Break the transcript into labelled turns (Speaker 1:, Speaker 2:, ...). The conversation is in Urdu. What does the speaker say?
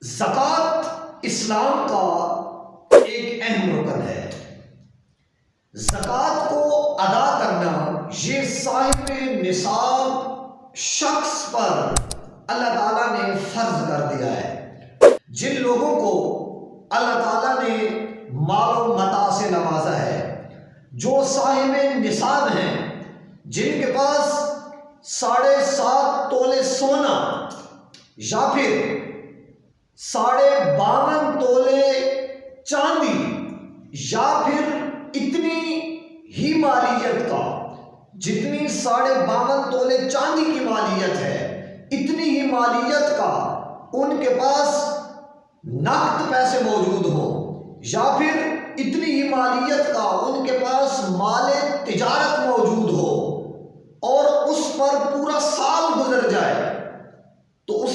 Speaker 1: زکوٰۃ اسلام کا ایک اہم رکن ہے۔ زکوٰۃ کو ادا کرنا یہ صاحب نصاب شخص پر اللہ تعالیٰ نے فرض کر دیا ہے۔ جن لوگوں کو اللہ تعالیٰ نے مال و متاع سے نوازا ہے، جو صاحب نصاب ہیں، جن کے پاس 7.5 تولے سونا یا پھر 52.5 تولے چاندی یا پھر اتنی ہی مالیت کا، جتنی 52.5 تولے چاندی کی مالیت ہے، اتنی ہی مالیت کا ان کے پاس نقد پیسے موجود ہوں، یا پھر اتنی ہی مالیت کا ان کے پاس مال تجارت موجود ہو اور اس پر پورا سال گزر جائے، تو اس